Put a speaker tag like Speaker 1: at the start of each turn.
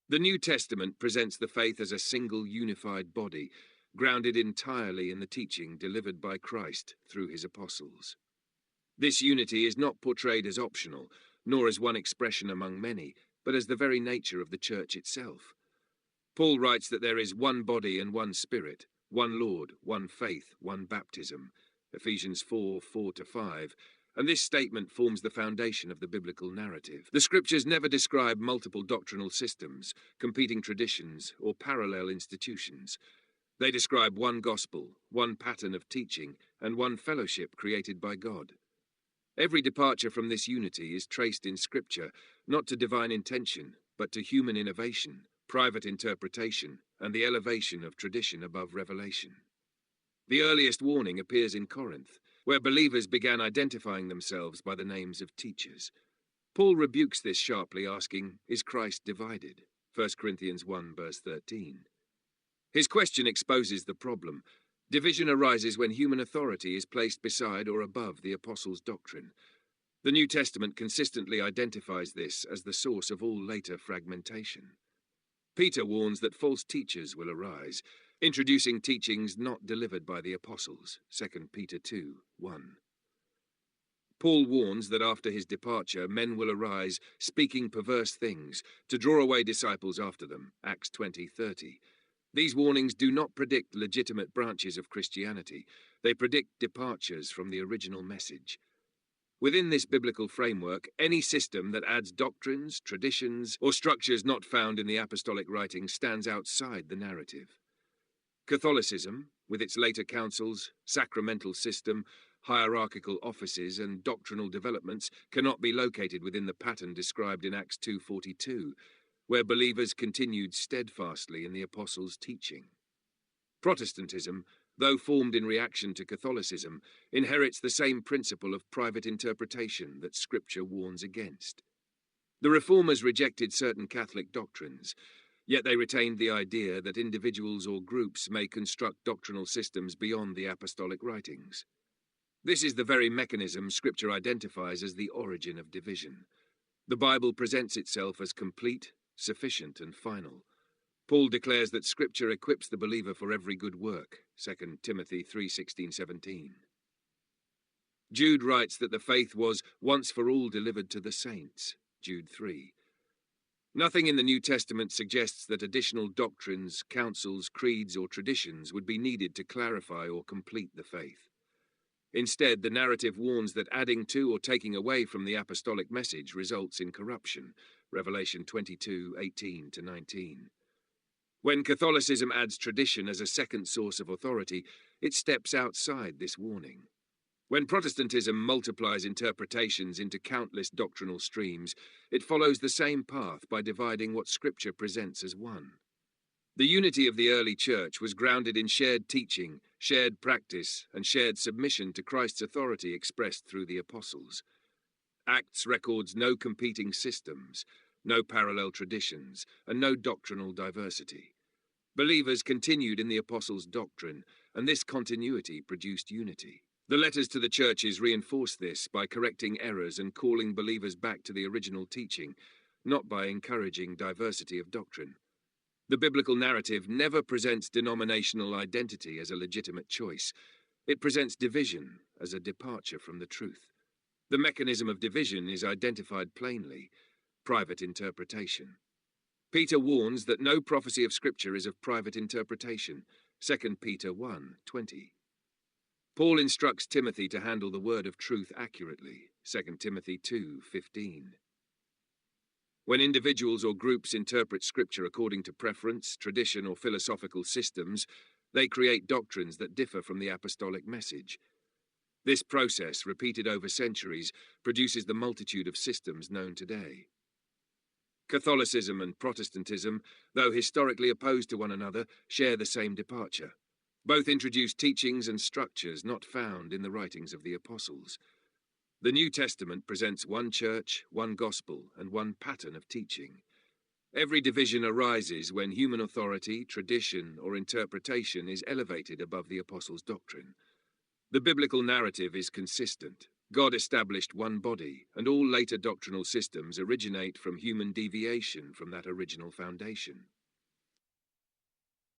Speaker 1: The New Testament presents the faith as a single unified body, grounded entirely in the teaching delivered by Christ through his apostles. This unity is not portrayed as optional, nor as one expression among many, but as the very nature of the Church itself. Paul writes that there is one body and one Spirit, one Lord, one faith, one baptism, Ephesians 4:4-5, and this statement forms the foundation of the biblical narrative. The Scriptures never describe multiple doctrinal systems, competing traditions, or parallel institutions. They describe one gospel, one pattern of teaching, and one fellowship created by God. Every departure from this unity is traced in Scripture, not to divine intention, but to human innovation, private interpretation, and the elevation of tradition above revelation. The earliest warning appears in Corinth, where believers began identifying themselves by the names of teachers. Paul rebukes this sharply, asking, "Is Christ divided?" 1 Corinthians 1, verse 13. His question exposes the problem. Division arises when human authority is placed beside or above the apostles' doctrine. The New Testament consistently identifies this as the source of all later fragmentation. Peter warns that false teachers will arise, introducing teachings not delivered by the apostles, 2 Peter 2:1. Paul warns that after his departure, men will arise, speaking perverse things, to draw away disciples after them, Acts 20:30. These warnings do not predict legitimate branches of Christianity. They predict departures from the original message. Within this biblical framework, any system that adds doctrines, traditions, or structures not found in the apostolic writings stands outside the narrative. Catholicism, with its later councils, sacramental system, hierarchical offices, and doctrinal developments, cannot be located within the pattern described in Acts 2:42, where believers continued steadfastly in the apostles' teaching. Protestantism, though formed in reaction to Catholicism, inherits the same principle of private interpretation that Scripture warns against. The Reformers rejected certain Catholic doctrines, yet they retained the idea that individuals or groups may construct doctrinal systems beyond the apostolic writings. This is the very mechanism Scripture identifies as the origin of division. The Bible presents itself as complete, sufficient, and final. Paul declares that Scripture equips the believer for every good work, 2 Timothy 3:16-17. Jude writes that the faith was once for all delivered to the saints, Jude 3. Nothing in the New Testament suggests that additional doctrines, councils, creeds, or traditions would be needed to clarify or complete the faith. Instead, the narrative warns that adding to or taking away from the apostolic message results in corruption, Revelation 22:18-19. When Catholicism adds tradition as a second source of authority, it steps outside this warning. When Protestantism multiplies interpretations into countless doctrinal streams, it follows the same path by dividing what Scripture presents as one. The unity of the early church was grounded in shared teaching, shared practice, and shared submission to Christ's authority expressed through the apostles. Acts records no competing systems, no parallel traditions, and no doctrinal diversity. Believers continued in the apostles' doctrine, and this continuity produced unity. The letters to the churches reinforce this by correcting errors and calling believers back to the original teaching, not by encouraging diversity of doctrine. The biblical narrative never presents denominational identity as a legitimate choice. It presents division as a departure from the truth. The mechanism of division is identified plainly: private interpretation. Peter warns that no prophecy of Scripture is of private interpretation, 2 Peter 1:20. Paul instructs Timothy to handle the word of truth accurately, 2 Timothy 2:15. When individuals or groups interpret Scripture according to preference, tradition, or philosophical systems, they create doctrines that differ from the apostolic message. This process, repeated over centuries, produces the multitude of systems known today. Catholicism and Protestantism, though historically opposed to one another, share the same departure. Both introduce teachings and structures not found in the writings of the apostles. The New Testament presents one church, one gospel, and one pattern of teaching. Every division arises when human authority, tradition, or interpretation is elevated above the apostles' doctrine. The biblical narrative is consistent. God established one body, and all later doctrinal systems originate from human deviation from that original foundation.